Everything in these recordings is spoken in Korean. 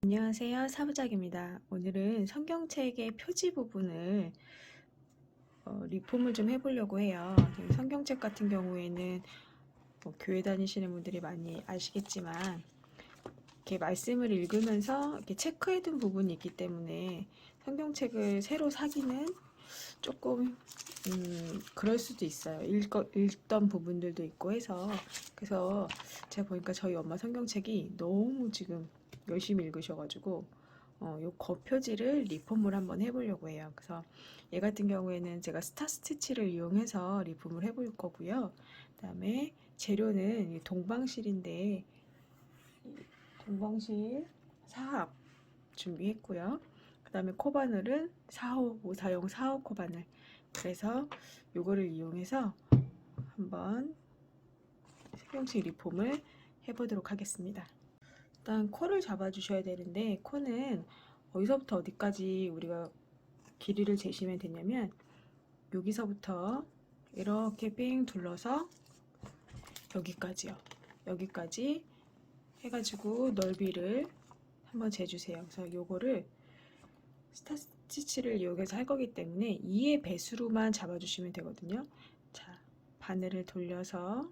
안녕하세요. 사부작입니다. 오늘은 성경책의 표지 부분을 리폼을 좀 해보려고 해요. 성경책 같은 경우에는 교회 다니시는 분들이 많이 아시겠지만 이렇게 말씀을 읽으면서 이렇게 체크해둔 부분이 있기 때문에 성경책을 새로 사기는 조금 그럴 수도 있어요. 읽던 부분들도 있고 해서. 그래서 제가 보니까 저희 엄마 성경책이 너무 지금 열심히 읽으셔가지고 요 겉표지를 리폼을 한번 해보려고 해요. 그래서 얘 같은 경우에는 제가 스타 스티치를 이용해서 리폼을 해볼 거고요. 그 다음에 재료는 이 동방실인데 동방실 4합 준비했고요. 그 다음에 코바늘은 4호 5사용 4호 코바늘. 그래서 요거를 이용해서 한번 성경책 리폼을 해보도록 하겠습니다. 일단 코를 잡아 주셔야 되는데, 코는 어디서부터 어디까지 우리가 길이를 재시면 되냐면 여기서부터 이렇게 삥 둘러서 여기까지요. 여기까지 해가지고 넓이를 한번 재주세요. 그래서 요거를 스타 스티치를 이용해서 할 거기 때문에 2의 배수로만 잡아주시면 되거든요. 자, 바늘을 돌려서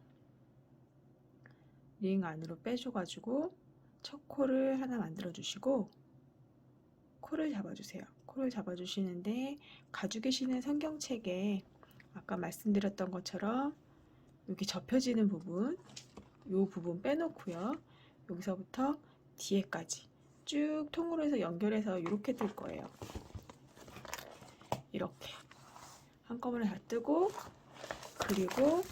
링 안으로 빼줘가지고 첫 코를 하나 만들어 주시고 코를 잡아주세요. 코를 잡아주시는데 가지고 계시는 성경책에 아까 말씀드렸던 것처럼 여기 접혀지는 부분, 이 부분 빼놓고요. 여기서부터 뒤에까지 쭉 통으로 해서 연결해서 이렇게 뜰 거예요. 이렇게 한꺼번에 다 뜨고, 그리고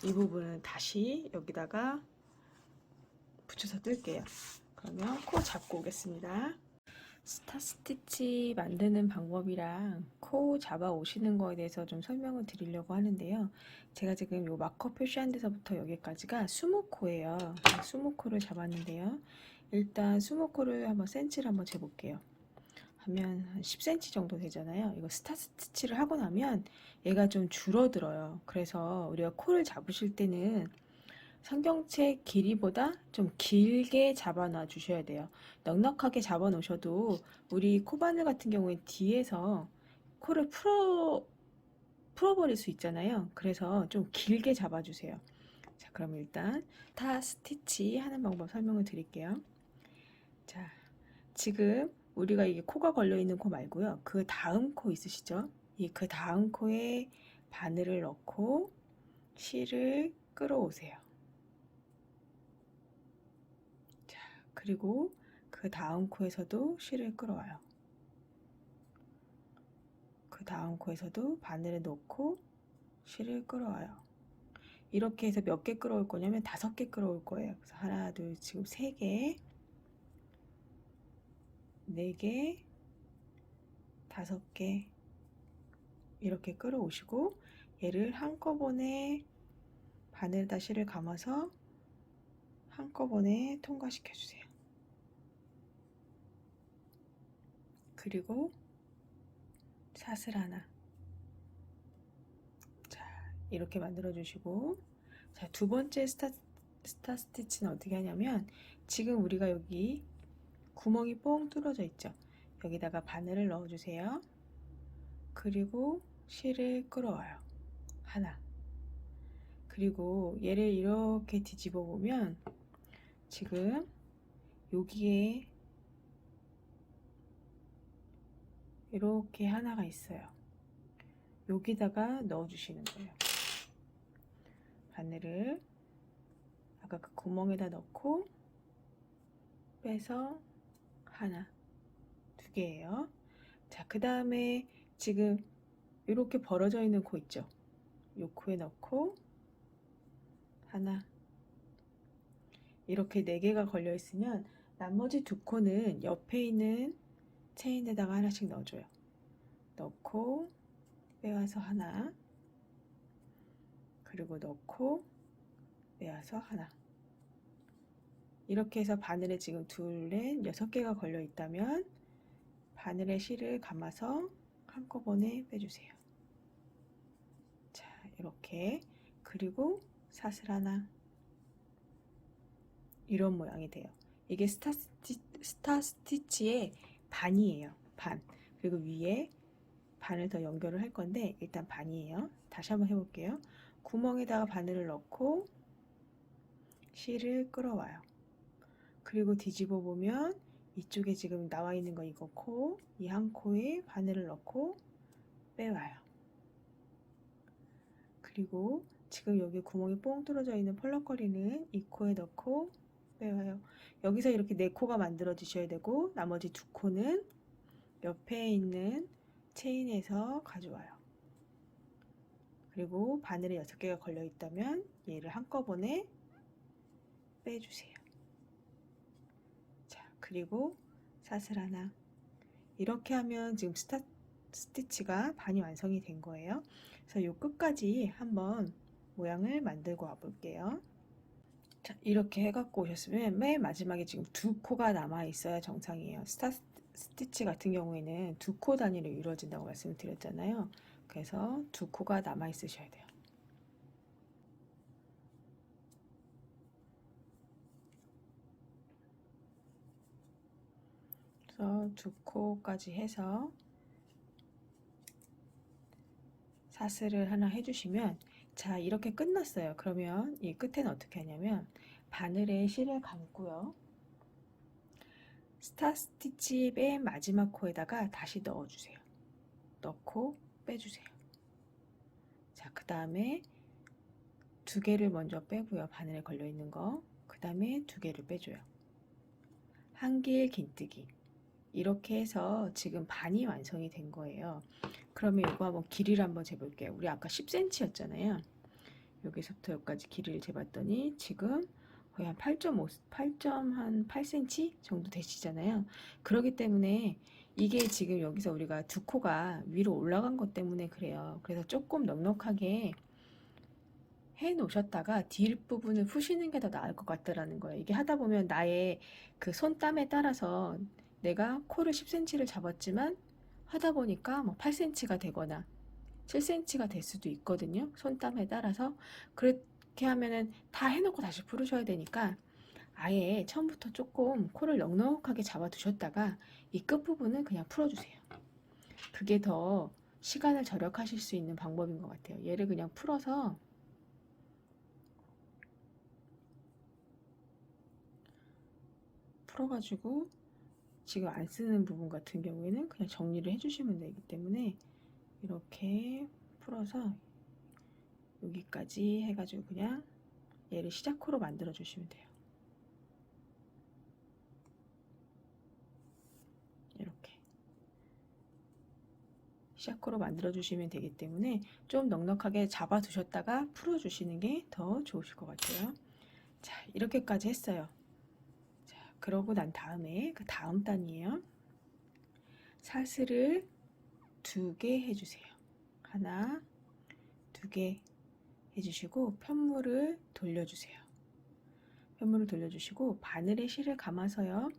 이 부분은 다시 여기다가 붙여서 뜰게요. 그러면 코 잡고 오겠습니다. 스타 스티치 만드는 방법이랑 코 잡아 오시는 거에 대해서 좀 설명을 드리려고 하는데요. 제가 지금 요 마커 표시한 데서부터 여기까지가 20코예요. 20코를 잡았는데요. 일단 20코를 한번 센치를 한번 재볼게요. 하면 한 10cm 정도 되잖아요. 이거 스타 스티치를 하고 나면 얘가 좀 줄어들어요. 그래서 우리가 코를 잡으실 때는 성경책 길이보다 좀 길게 잡아 놔 주셔야 돼요. 넉넉하게 잡아 놓으셔도 우리 코바늘 같은 경우에 뒤에서 코를 풀어버릴 수 있잖아요. 그래서 좀 길게 잡아 주세요. 자, 그럼 일단 스타 스티치 하는 방법 설명을 드릴게요. 자, 지금 우리가 이게 코가 걸려 있는 코 말고요. 그 다음 코 있으시죠? 이 그 다음 코에 바늘을 넣고 실을 끌어오세요. 자, 그리고 그 다음 코에서도 실을 끌어와요. 그 다음 코에서도 바늘을 넣고 실을 끌어와요. 이렇게 해서 몇 개 끌어올 거냐면 5개 끌어올 거예요. 그래서 하나, 둘, 지금 3개, 4개, 5개 이렇게 끌어오시고 얘를 한꺼번에 바늘에다 실을 감아서 한꺼번에 통과시켜 주세요. 그리고 사슬 하나. 자, 이렇게 만들어 주시고, 자, 두 번째 스타 스티치는 어떻게 하냐면 지금 우리가 여기 구멍이 뽕 뚫어져 있죠. 여기다가 바늘을 넣어 주세요. 그리고 실을 끌어와요. 하나. 그리고 얘를 이렇게 뒤집어 보면 지금 여기에 이렇게 하나가 있어요. 여기다가 넣어 주시는 거예요. 바늘을 아까 그 구멍에다 넣고 빼서 하나, 2개예요. 자, 그 다음에 지금 이렇게 벌어져 있는 코 있죠. 요 코에 넣고 하나, 이렇게 4개가 걸려 있으면 나머지 2코는 옆에 있는 체인에다가 하나씩 넣어줘요. 넣고 빼와서 하나, 그리고 넣고 빼와서 하나. 이렇게 해서 바늘에 지금 2, 넷, 6개가 걸려 있다면 바늘에 실을 감아서 한꺼번에 빼주세요. 자, 이렇게. 그리고 사슬 하나. 이런 모양이 돼요. 이게 스타 스티치의 반이에요. 반. 그리고 위에 바늘 더 연결을 할 건데 일단 반이에요. 다시 한번 해볼게요. 구멍에다가 바늘을 넣고 실을 끌어와요. 그리고 뒤집어 보면 이쪽에 지금 나와 있는 거 이거 코, 이 한 코에 바늘을 넣고 빼와요. 그리고 지금 여기 구멍이 뽕 뚫어져 있는 펄럭거리는 이 코에 넣고 빼와요. 여기서 이렇게 4코가 만들어지셔야 되고 나머지 2코는 옆에 있는 체인에서 가져와요. 그리고 바늘에 6개가 걸려 있다면 얘를 한꺼번에 빼주세요. 자, 그리고 사슬 하나. 이렇게 하면 지금 스티치가 반이 완성이 된 거예요. 그래서 요 끝까지 한번 모양을 만들고 와 볼게요. 자, 이렇게 해갖고 오셨으면 맨 마지막에 지금 2코가 남아 있어야 정상이에요. 스티치 같은 경우에는 2코 단위로 이루어진다고 말씀을 드렸잖아요. 그래서 2코가 남아 있으셔야 돼요. 그래서 2코까지 해서 사슬을 하나 해주시면, 자, 이렇게 끝났어요. 그러면 이 끝에는 어떻게 하냐면 바늘에 실을 감고요. 스타 스티치 맨 마지막 코에다가 다시 넣어주세요. 넣고 빼주세요. 자, 그 다음에 2개를 먼저 빼고요. 바늘에 걸려 있는 거. 그 다음에 2개를 빼줘요. 한길 긴뜨기. 이렇게 해서 지금 반이 완성이 된 거예요. 그러면 이거 한번 길이를 한번 재볼게요. 우리 아까 10cm였잖아요. 여기서부터 여기까지 길이를 재봤더니 지금 거의 한 8.8cm 정도 되시잖아요. 그렇기 때문에 이게 지금 여기서 우리가 2코가 위로 올라간 것 때문에 그래요. 그래서 조금 넉넉하게 해 놓으셨다가 뒷부분을 푸시는 게 더 나을 것 같다라는 거예요. 이게 하다 보면 나의 그 손땀에 따라서 내가 코를 10cm를 잡았지만 하다 보니까 뭐 8cm가 되거나 7cm가 될 수도 있거든요. 손땀에 따라서. 그렇게 하면은 다 해놓고 다시 풀으셔야 되니까 아예 처음부터 조금 코를 넉넉하게 잡아 두셨다가 이 끝부분은 그냥 풀어주세요. 그게 더 시간을 절약하실 수 있는 방법인 것 같아요. 얘를 그냥 풀어가지고 지금 안 쓰는 부분 같은 경우에는 그냥 정리를 해주시면 되기 때문에 이렇게 풀어서 여기까지 해가지고 그냥 얘를 시작코로 만들어 주시면 돼요. 이렇게 시작코로 만들어 주시면 되기 때문에 좀 넉넉하게 잡아 두셨다가 풀어 주시는 게 더 좋으실 것 같아요. 자, 이렇게까지 했어요. 자, 그러고 난 다음에 그 다음 단이에요. 사슬을 2개 해주세요. 하나, 2개 해주시고 편물을 돌려주세요. 편물을 돌려주시고 바늘에 실을 감아서요.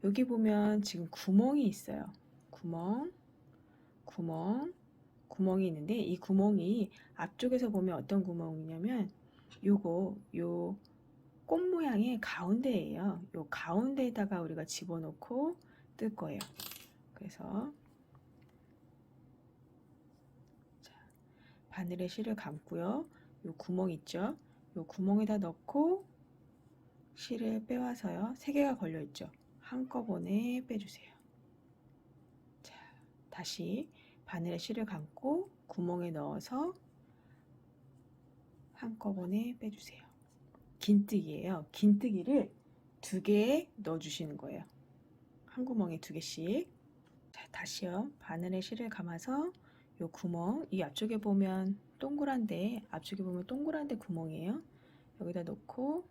여기 보면 지금 구멍이 있어요. 구멍이 있는데 이 구멍이 앞쪽에서 보면 어떤 구멍이냐면 요 꽃 모양의 가운데예요. 요 가운데에다가 우리가 집어넣고 뜰 거예요. 그래서 자, 바늘에 실을 감고요. 요 구멍 있죠? 요 구멍에다 넣고 실을 빼와서요. 3개가 걸려 있죠. 한꺼번에 빼주세요. 자, 다시 바늘에 실을 감고 구멍에 넣어서 한꺼번에 빼주세요. 긴뜨기예요. 긴뜨기를 2개 넣어주시는 거예요. 한 구멍에 2개씩. 자, 다시요. 바늘에 실을 감아서 요 구멍, 이 앞쪽에 보면 동그란데, 앞쪽에 보면 동그란데 구멍이에요. 여기다 넣고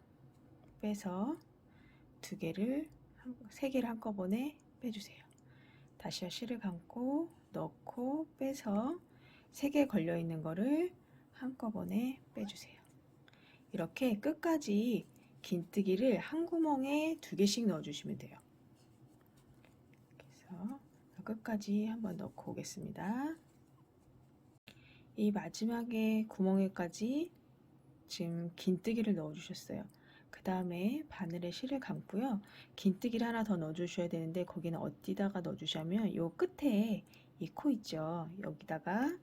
빼서 2개를, 3개를 한꺼번에 빼주세요. 다시요. 실을 감고 넣고 빼서 3개 걸려있는 거를 한꺼번에 빼주세요. 이렇게 끝까지 긴뜨기를 한 구멍에 2개씩 넣어주시면 돼요. 그래서 끝까지 한번 넣고 오겠습니다. 이 마지막에 구멍에까지 지금 긴뜨기를 넣어주셨어요. 그 다음에 바늘에 실을 감고요. 긴뜨기를 하나 더 넣어주셔야 되는데 거기는 어디다가 넣어주시면 요 끝에 이 코 있죠. 여기다가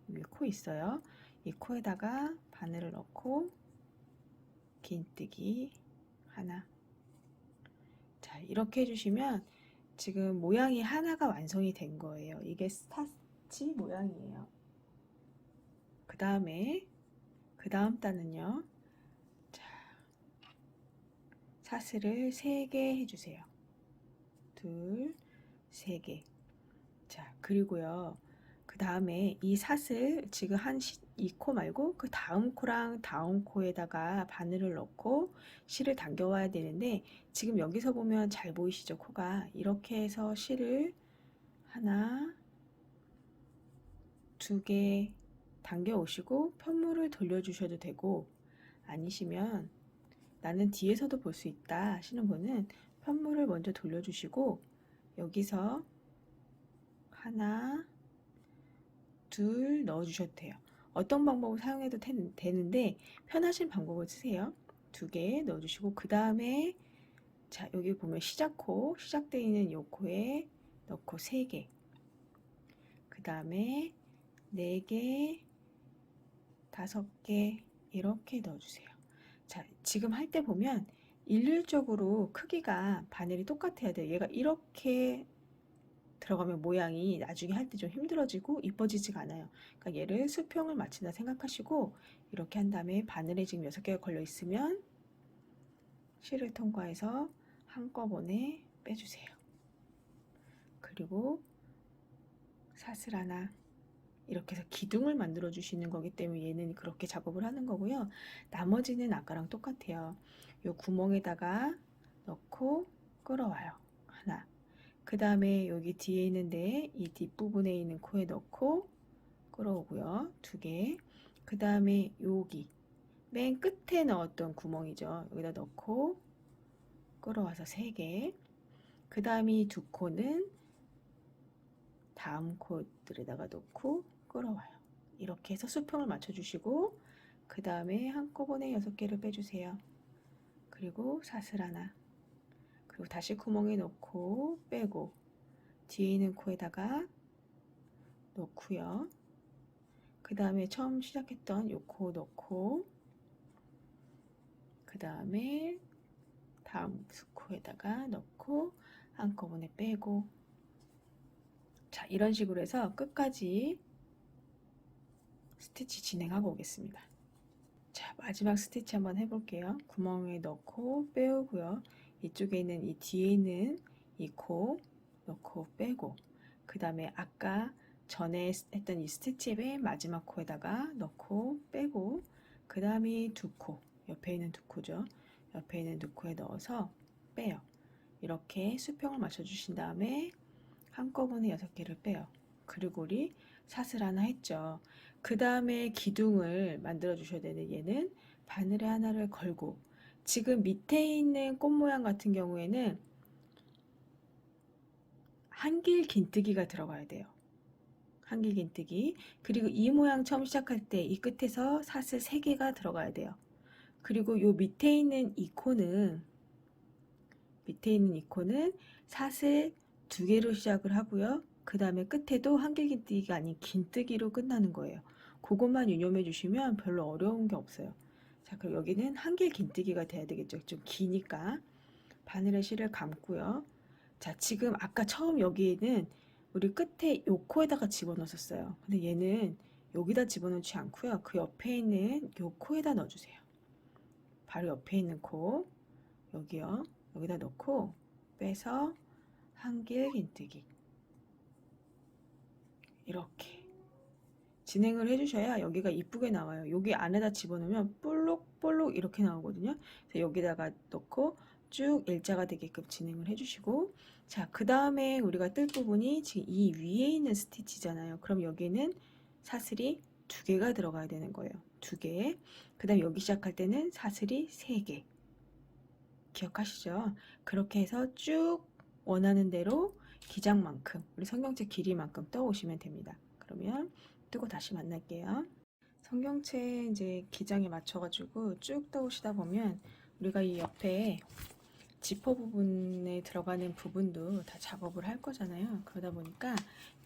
여기 코 있어요. 이 코에다가 바늘을 넣고 긴뜨기 하나. 자, 이렇게 해주시면 지금 모양이 하나가 완성이 된 거예요. 이게 스타치 모양이에요. 그 다음 단은요. 자, 사슬을 3개 해주세요. 2, 3개. 자, 그리고요. 그 다음에 이 사슬 지금 한 이 코 말고 그 다음 코랑 다음 코에다가 바늘을 넣고 실을 당겨 와야 되는데 지금 여기서 보면 잘 보이시죠? 코가 이렇게 해서 실을 하나, 2개 당겨 오시고 편물을 돌려 주셔도 되고 아니시면 나는 뒤에서도 볼 수 있다 하시는 분은 편물을 먼저 돌려 주시고 여기서 하나, 2 넣어 주셔도 돼요. 어떤 방법을 사용해도 되는데 편하신 방법을 쓰세요. 2개 넣어 주시고 그 다음에 자, 여기 보면 시작코, 시작되어 있는 요 코에 넣고 3개. 그 다음에 4개, 5개 이렇게 넣어주세요. 자, 지금 할 때 보면 일률적으로 크기가 바늘이 똑같아야 돼요. 얘가 이렇게 들어가면 모양이 나중에 할 때 좀 힘들어지고 이뻐지지가 않아요. 그러니까 얘를 수평을 맞춘다 생각하시고 이렇게 한 다음에 바늘에 지금 6개가 걸려 있으면 실을 통과해서 한꺼번에 빼주세요. 그리고 사슬 하나 이렇게 해서 기둥을 만들어 주시는 거기 때문에 얘는 그렇게 작업을 하는 거고요. 나머지는 아까랑 똑같아요. 요 구멍에다가 넣고 끌어와요. 하나. 그 다음에 여기 뒤에 있는데 이 뒷부분에 있는 코에 넣고 끌어오고요. 2개. 그 다음에 여기 맨 끝에 넣었던 구멍이죠. 여기다 넣고 끌어와서 3개. 그 다음에 두 코는 다음 코들에다가 넣고 끌어와요. 이렇게 해서 수평을 맞춰주시고 그 다음에 한꺼번에 6개를 빼주세요. 그리고 사슬 하나 그리고 다시 구멍에 넣고 빼고 뒤에 있는 코에다가 넣고요. 그 다음에 처음 시작했던 요 코 넣고 그 다음에 다음 코에다가 넣고 한꺼번에 빼고 자, 이런 식으로 해서 끝까지 스티치 진행하고 오겠습니다. 자, 마지막 스티치 한번 해볼게요. 구멍에 넣고 빼오고요. 이쪽에 있는 이 뒤에 있는 이 코 넣고 빼고 그 다음에 아까 전에 했던 이 스티치의 맨 마지막 코에다가 넣고 빼고 그 다음에 두 코, 옆에 있는 두 코죠. 옆에 있는 두 코에 넣어서 빼요. 이렇게 수평을 맞춰주신 다음에 한꺼번에 6개를 빼요. 그리고 우리 사슬 하나 했죠. 그 다음에 기둥을 만들어 주셔야 되는 얘는 바늘에 하나를 걸고 지금 밑에 있는 꽃 모양 같은 경우에는 한길 긴뜨기가 들어가야 돼요. 한길 긴뜨기. 그리고 이 모양 처음 시작할 때 이 끝에서 사슬 3개가 들어가야 돼요. 그리고 요 밑에 있는 이 코는 사슬 2개로 시작을 하고요. 그 다음에 끝에도 한길 긴뜨기가 아닌 긴뜨기로 끝나는 거예요. 그것만 유념해 주시면 별로 어려운 게 없어요. 자, 그럼 여기는 한길 긴뜨기가 돼야 되겠죠. 좀 기니까 바늘에 실을 감고요. 자, 지금 아까 처음 여기에는 우리 끝에 요 코에다가 집어넣었어요. 근데 얘는 여기다 집어넣지 않고요. 그 옆에 있는 요 코에다 넣어주세요. 바로 옆에 있는 코 여기요. 여기다 넣고 빼서 한길 긴뜨기 이렇게 진행을 해주셔야 여기가 이쁘게 나와요. 여기 안에다 집어넣으면 볼록볼록 이렇게 나오거든요. 그래서 여기다가 넣고 쭉 일자가 되게끔 진행을 해주시고 자, 그 다음에 우리가 뜰 부분이 지금 이 위에 있는 스티치잖아요. 그럼 여기는 사슬이 2개가 들어가야 되는 거예요. 2개. 그 다음 여기 시작할 때는 사슬이 3개. 기억하시죠? 그렇게 해서 쭉 원하는 대로 기장만큼 우리 성경책 길이만큼 떠오시면 됩니다. 그러면 뜨고 다시 만날게요. 성경책 이제 기장에 맞춰가지고 쭉 떠오시다 보면 우리가 이 옆에 지퍼 부분에 들어가는 부분도 다 작업을 할 거잖아요. 그러다 보니까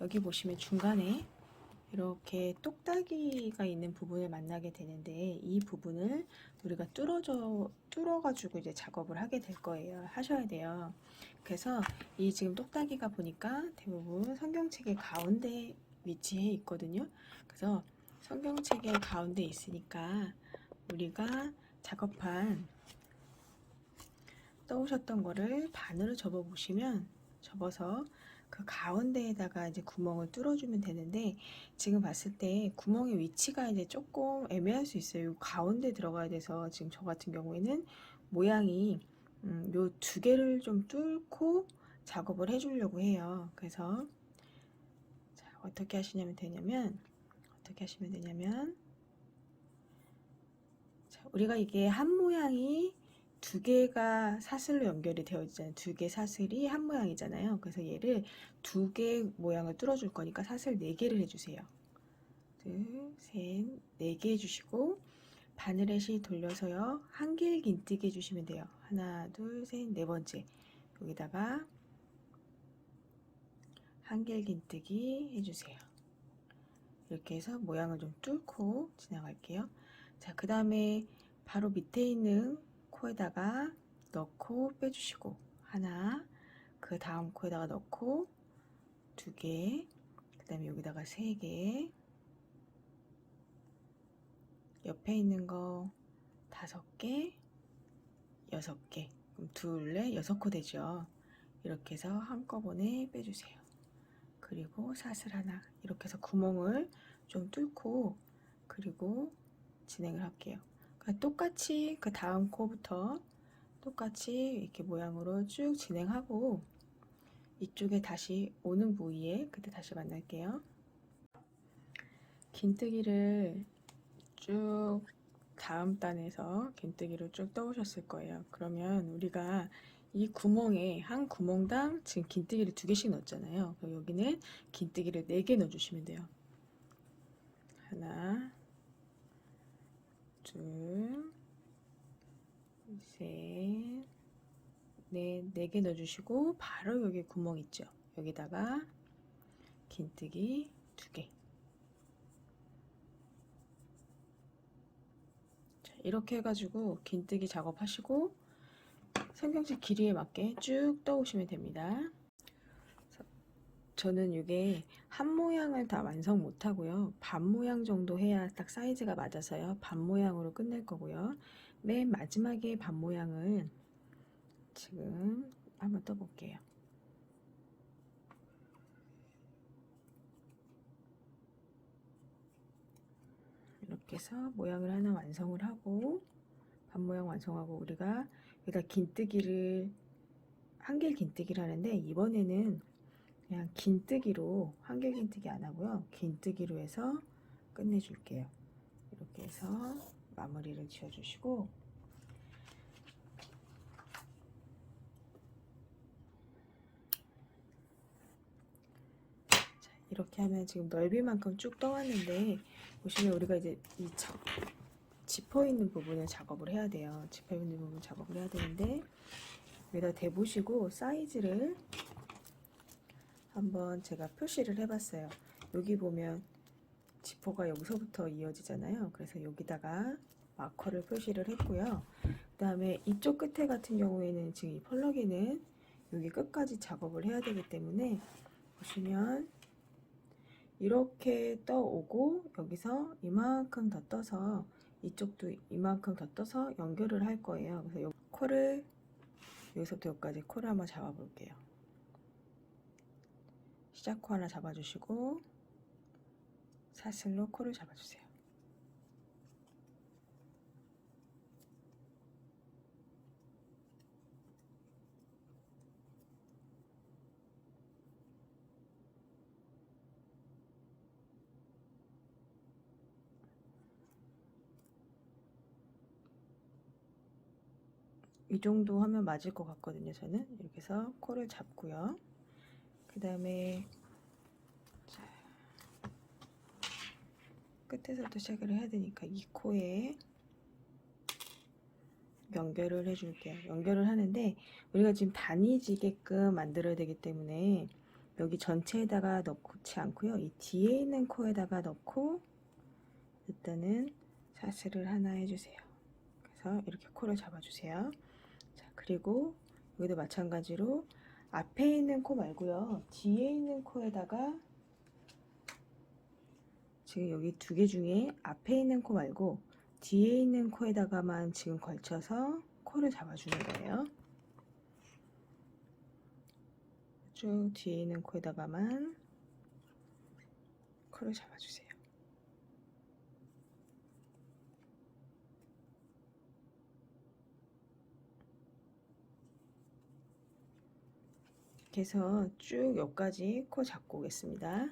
여기 보시면 중간에 이렇게 똑딱이가 있는 부분을 만나게 되는데, 이 부분을 우리가 뚫어가지고 이제 작업을 하게 될 거예요. 하셔야 돼요. 그래서 이 지금 똑딱이가 보니까 대부분 성경책의 가운데 위치해 있거든요. 그래서 성경책의 가운데 있으니까 우리가 작업한 떠오셨던 거를 반으로 접어 보시면, 접어서 그 가운데에다가 이제 구멍을 뚫어주면 되는데, 지금 봤을 때 구멍의 위치가 이제 조금 애매할 수 있어요. 가운데 들어가야 돼서 지금 저 같은 경우에는 모양이 요 두 개를 좀 뚫고 작업을 해주려고 해요. 그래서 자, 어떻게 하시면 되냐면 자, 우리가 이게 한 모양이 두 개가 사슬로 연결이 되어 있잖아요. 두 개 사슬이 한 모양이잖아요. 그래서 얘를 두 개 모양을 뚫어줄 거니까 사슬 4개를 해주세요. 둘, 셋, 4개 해주시고, 바늘에시 돌려서요, 한길 긴뜨기 해주시면 돼요. 하나, 둘, 셋, 4번째. 여기다가 한길 긴뜨기 해주세요. 이렇게 해서 모양을 좀 뚫고 지나갈게요. 자, 그 다음에 바로 밑에 있는 코에다가 넣고 빼주시고, 하나, 그 다음 코에다가 넣고 2개, 그 다음에 여기다가 3개, 옆에 있는 거 5개, 6개, 그럼 둘에 6코 되죠. 이렇게 해서 한꺼번에 빼주세요. 그리고 사슬 하나, 이렇게 해서 구멍을 좀 뚫고, 그리고 진행을 할게요. 그러니까 똑같이 그 다음 코부터 똑같이 이렇게 모양으로 쭉 진행하고, 이쪽에 다시 오는 부위에 그때 다시 만날게요. 긴뜨기를 쭉 다음 단에서 긴뜨기를 쭉 떠오셨을 거예요. 그러면 우리가 이 구멍에 한 구멍당 지금 긴뜨기를 2개씩 넣었잖아요. 그럼 여기는 긴뜨기를 4개 넣어주시면 돼요. 하나, 둘, 셋, 넷, 4개 넣어주시고, 바로 여기 구멍 있죠. 여기다가 긴뜨기 2개. 자, 이렇게 해가지고 긴뜨기 작업하시고 성경책 길이에 맞게 쭉 떠오시면 됩니다. 저는 이게 한 모양을 다 완성 못하고요. 반 모양 정도 해야 딱 사이즈가 맞아서요. 반 모양으로 끝낼 거고요. 맨 마지막에 반 모양을 지금 한번 떠볼게요. 이렇게 해서 모양을 하나 완성을 하고, 반 모양 완성하고, 우리가 여기다 긴뜨기를 한길 긴뜨기를 하는데, 이번에는 그냥 긴뜨기로, 한길 긴뜨기 안 하고요, 긴뜨기로 해서 끝내줄게요. 이렇게 해서 마무리를 지어주시고, 자, 이렇게 하면 지금 넓이만큼 쭉 떠왔는데, 보시면 우리가 이제 이 지퍼 있는 부분을 작업을 해야 돼요. 지퍼 있는 부분 작업을 해야 되는데, 여기다 대보시고 사이즈를 한번 제가 표시를 해봤어요. 여기 보면 지퍼가 여기서부터 이어지잖아요. 그래서 여기다가 마커를 표시를 했고요. 그 다음에 이쪽 끝에 같은 경우에는 지금 이 펄럭이는 여기 끝까지 작업을 해야 되기 때문에, 보시면 이렇게 떠오고, 여기서 이만큼 더 떠서 이쪽도 이만큼 더 떠서 연결을 할 거예요. 그래서 요 코를, 여기서부터 여기까지 코를 한번 잡아 볼게요. 시작코 하나 잡아주시고 사슬로 코를 잡아주세요. 이 정도 하면 맞을 것 같거든요. 저는 이렇게 해서 코를 잡고요. 그 다음에 끝에서부터 시작을 해야 되니까 이 코에 연결을 해줄게요. 연결을 하는데 우리가 지금 단위지게끔 만들어야 되기 때문에 여기 전체에다가 넣지 않고요. 이 뒤에 있는 코에다가 넣고 일단은 사슬을 하나 해주세요. 그래서 이렇게 코를 잡아주세요. 자, 그리고 여기도 마찬가지로 앞에 있는 코 말고요. 뒤에 있는 코에다가 지금 여기 두 개 중에 앞에 있는 코 말고 뒤에 있는 코에다가만 지금 걸쳐서 코를 잡아주는 거예요. 쭉 뒤에 있는 코에다가만 코를 잡아주세요. 이렇게 해서 쭉 여기까지 코 잡고 오겠습니다.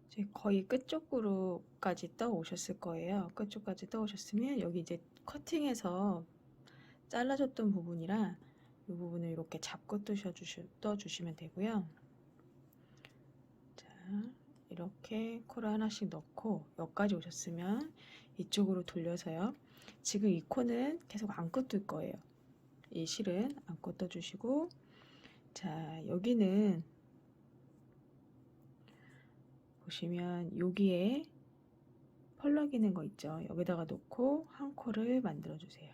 이제 거의 끝쪽으로까지 떠 오셨을 거예요. 끝쪽까지 떠 오셨으면 여기 이제 커팅해서 잘라줬던 부분이라 이 부분을 이렇게 잡고 떠주시면 되고요. 자, 이렇게 코를 하나씩 넣고 여기까지 오셨으면 이쪽으로 돌려서요. 지금 이 코는 계속 안고 뜰 거예요. 이 실은 안고 떠주시고, 자, 여기는 보시면 여기에 펄럭이는 거 있죠. 여기다가 놓고 한 코를 만들어 주세요.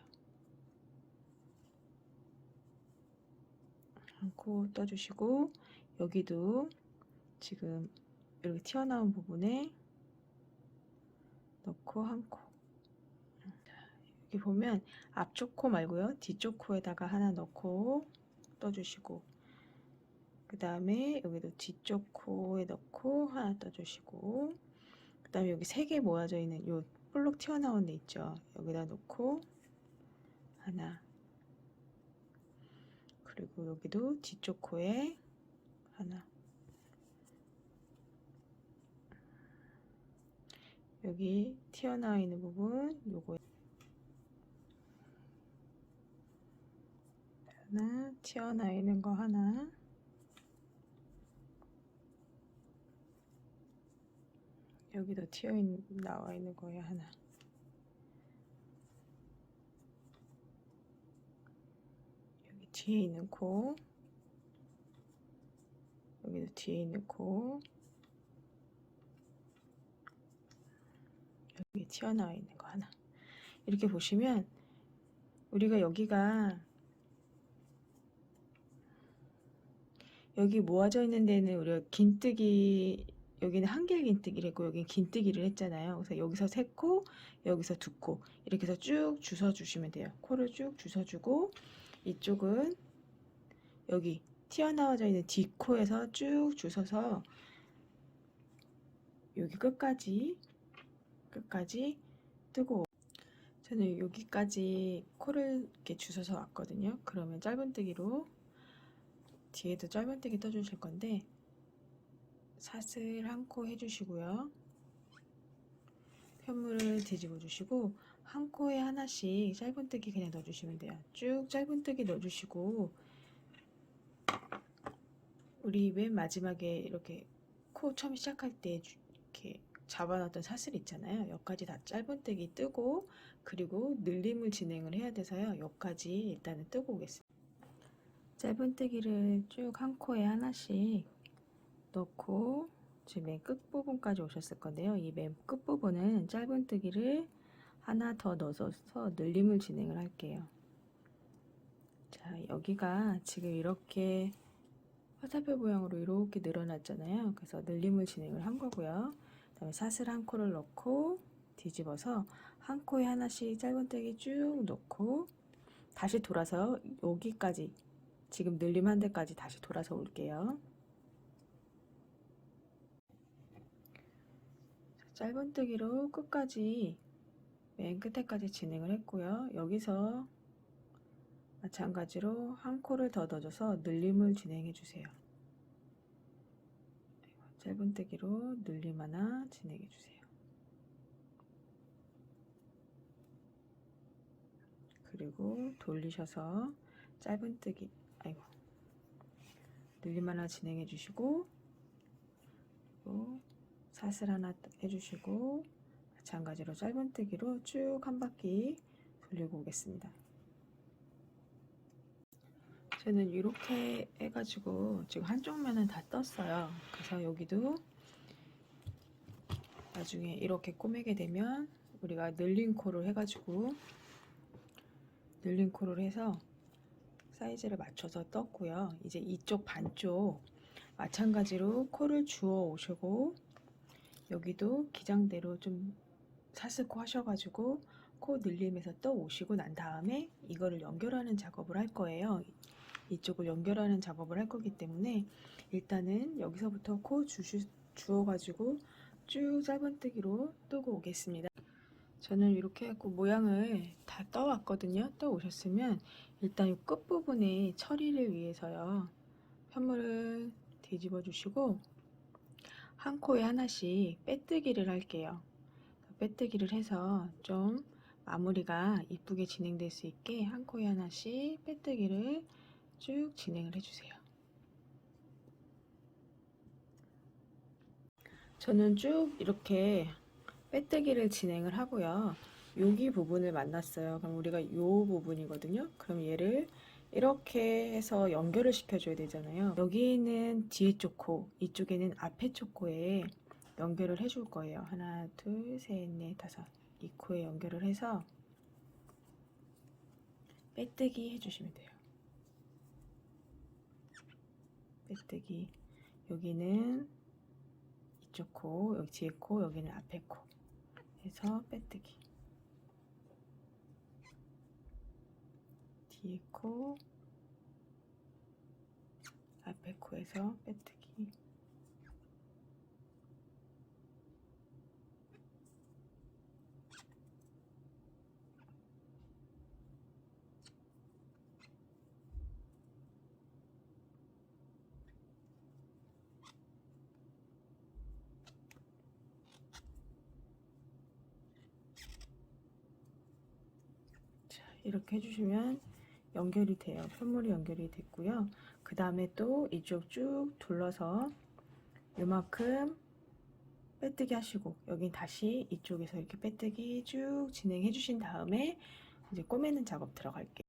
한 코 떠주시고, 여기도 지금 이렇게 튀어나온 부분에 넣고 한 코. 여기 보면 앞쪽 코 말고요. 뒤쪽 코에다가 하나 넣고 떠주시고, 그 다음에 여기도 뒤쪽 코에 넣고 하나 떠주시고, 그 다음에 여기 세 개 모아져 있는 요 볼록 튀어나온 데 있죠. 여기다 놓고 하나, 그리고 여기도 뒤쪽 코에 하나, 여기 튀어나와 있는 부분 요거 하나, 튀어나와 있는 거 하나, 여기도 나와 있는 거에 하나, 여기 뒤에 있는 코, 여기도 뒤에 있는 코, 여기 튀어나와 있는 거 하나. 이렇게 보시면 우리가 여기가 여기 모아져 있는 데는 우리가 긴뜨기, 여기는 한길 긴뜨기랬고 여기는 긴뜨기를 했잖아요. 그래서 여기서 세 코, 여기서 두 코, 이렇게 해서 쭉 주워 주시면 돼요. 코를 쭉 주워 주고, 이쪽은 여기 튀어나와져 있는 뒷코에서 쭉 주워서 여기 끝까지 뜨고, 저는 여기까지 코를 이렇게 주워서 왔거든요. 그러면 짧은뜨기로 뒤에도 짧은뜨기 떠주실 건데 사슬 한 코 해주시고요. 편물을 뒤집어 주시고 한 코에 하나씩 짧은뜨기 그냥 넣어주시면 돼요. 쭉 짧은뜨기 넣어주시고, 우리 맨 마지막에 이렇게 코 처음 시작할 때 이렇게 잡아놨던 사슬 있잖아요. 여기까지 다 짧은뜨기 뜨고, 그리고 늘림을 진행을 해야 돼서요. 여기까지 일단은 뜨고 오겠습니다. 짧은뜨기를 쭉 한 코에 하나씩 넣고 지금 맨 끝부분까지 오셨을 건데요. 이 맨 끝부분은 짧은뜨기를 하나 더 넣어서 늘림을 진행을 할게요. 자, 여기가 지금 이렇게 화살표 모양으로 이렇게 늘어났잖아요. 그래서 늘림을 진행을 한 거고요. 그다음에 사슬 한 코를 넣고 뒤집어서 한 코에 하나씩 짧은뜨기 쭉 넣고 다시 돌아서 여기까지 지금 늘림 한 데까지 다시 돌아서 올게요. 짧은뜨기로 끝까지 맨 끝에까지 진행을 했고요. 여기서 마찬가지로 한 코를 더 넣어줘서 늘림을 진행해 주세요. 짧은뜨기로 늘림 하나 진행해 주세요. 그리고 돌리셔서 짧은뜨기, 아이고, 늘림 하나 진행해 주시고, 그리고 사슬 하나 해주시고, 마찬가지로 짧은뜨기로 쭉 한 바퀴 돌리고 오겠습니다. 저는 이렇게 해가지고 지금 한쪽 면은 다 떴어요. 그래서 여기도 나중에 이렇게 꼬매게 되면 우리가 늘린 코를 해가지고 늘린 코를 해서 사이즈를 맞춰서 떴고요. 이제 이쪽 반쪽 마찬가지로 코를 주워 오시고 여기도 기장대로 좀 사스코 하셔가지고 코 늘림에서 떠 오시고 난 다음에 이거를 연결하는 작업을 할 거예요. 이쪽을 연결하는 작업을 할 거기 때문에 일단은 여기서부터 코 주워가지고 쭉 짧은뜨기로 뜨고 오겠습니다. 저는 이렇게 해갖고 모양을 다 떠왔거든요. 떠 오셨으면 일단 이 끝부분에 처리를 위해서요. 편물을 뒤집어 주시고 한 코에 하나씩 빼뜨기를 할게요. 빼뜨기를 해서 좀 마무리가 이쁘게 진행될 수 있게 한 코에 하나씩 빼뜨기를 쭉 진행을 해주세요. 저는 쭉 이렇게 빼뜨기를 진행을 하고요. 여기 부분을 만났어요. 그럼 우리가 이 부분이거든요. 그럼 얘를 이렇게 해서 연결을 시켜줘야 되잖아요. 여기는 뒤에 쪽 코, 이쪽에는 앞에 쪽 코에 연결을 해줄 거예요. 하나, 둘, 셋, 넷, 다섯. 이 코에 연결을 해서 빼뜨기 해주시면 돼요. 빼뜨기. 여기는 이쪽 코, 여기 뒤에 코, 여기는 앞에 코 해서 빼뜨기. 뒤에 코, 앞에 코에서 빼뜨기. 이렇게 해주시면 연결이 돼요. 편물이 연결이 됐고요. 그 다음에 또 이쪽 쭉 둘러서 요만큼 빼뜨기 하시고 여긴 다시 이쪽에서 이렇게 빼뜨기 쭉 진행해 주신 다음에 이제 꼬매는 작업 들어갈게요.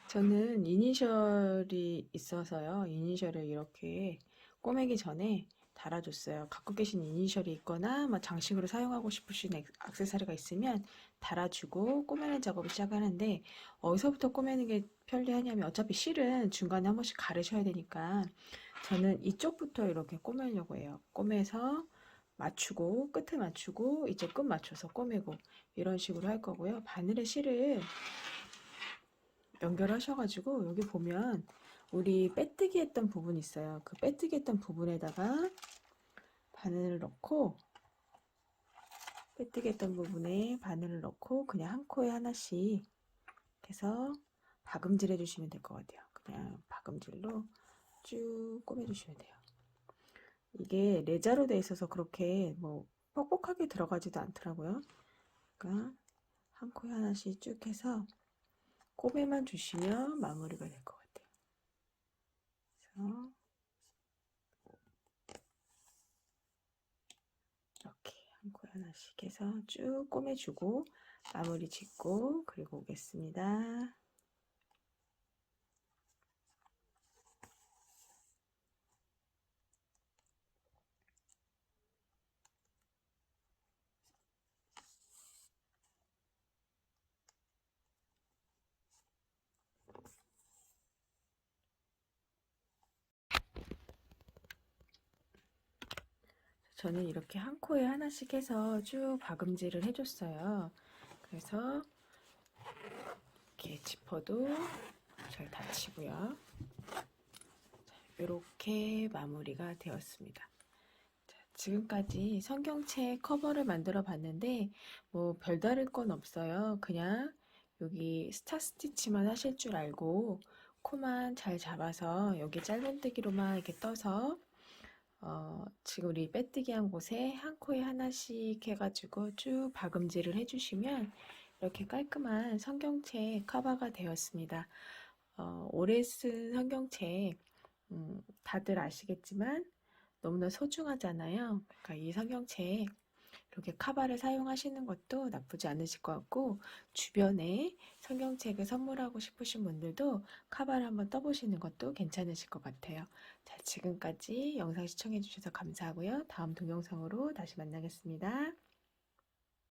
저는 이니셜이 있어서요. 이니셜을 이렇게 꼬매기 전에 달아줬어요. 갖고 계신 이니셜이 있거나 장식으로 사용하고 싶으신 액세서리가 있으면 달아주고 꼬매는 작업을 시작하는데 어디서부터 꼬매는 게 편리하냐면 어차피 실은 중간에 한 번씩 가르셔야 되니까 저는 이쪽부터 이렇게 꼬매려고 해요. 꼬매서 맞추고 끝에 맞추고 이제 끝 맞춰서 꼬매고 이런 식으로 할 거고요. 바늘에 실을 연결하셔가지고 여기 보면 우리 빼뜨기 했던 부분 있어요. 그 빼뜨기 했던 부분에다가 바늘을 넣고 빼뜨기 했던 부분에 바늘을 넣고 그냥 한 코에 하나씩 해서 박음질 해주시면 될 것 같아요. 그냥 박음질로 쭉 꼬매주시면 돼요. 이게 레자로 되어 있어서 그렇게 뭐 뻑뻑하게 들어가지도 않더라고요. 그러니까 한 코에 하나씩 쭉 해서 꼬매만 주시면 마무리가 될 것 같아요. 그래서 이렇게 한 코에 하나씩 해서 쭉 꼬매주고 마무리 짓고 그리고 오겠습니다. 저는 이렇게 한 코에 하나씩 해서 쭉 박음질을 해줬어요. 그래서 이렇게 지퍼도 잘 닫히고요. 이렇게 마무리가 되었습니다. 자, 지금까지 성경책 커버를 만들어 봤는데 뭐 별다를 건 없어요. 그냥 여기 스타 스티치만 하실 줄 알고 코만 잘 잡아서 여기 짧은뜨기로만 이렇게 떠서 지금 우리 빼뜨기 한 곳에 한 코에 하나씩 해가지고 쭉 박음질을 해주시면 이렇게 깔끔한 성경책 커버가 되었습니다. 오래 쓴 성경책, 다들 아시겠지만 너무나 소중하잖아요. 그러니까 이 성경책 이렇게 카바를 사용하시는 것도 나쁘지 않으실 것 같고, 주변에 성경책을 선물하고 싶으신 분들도 카바를 한번 떠보시는 것도 괜찮으실 것 같아요. 자, 지금까지 영상 시청해 주셔서 감사하고요. 다음 동영상으로 다시 만나겠습니다.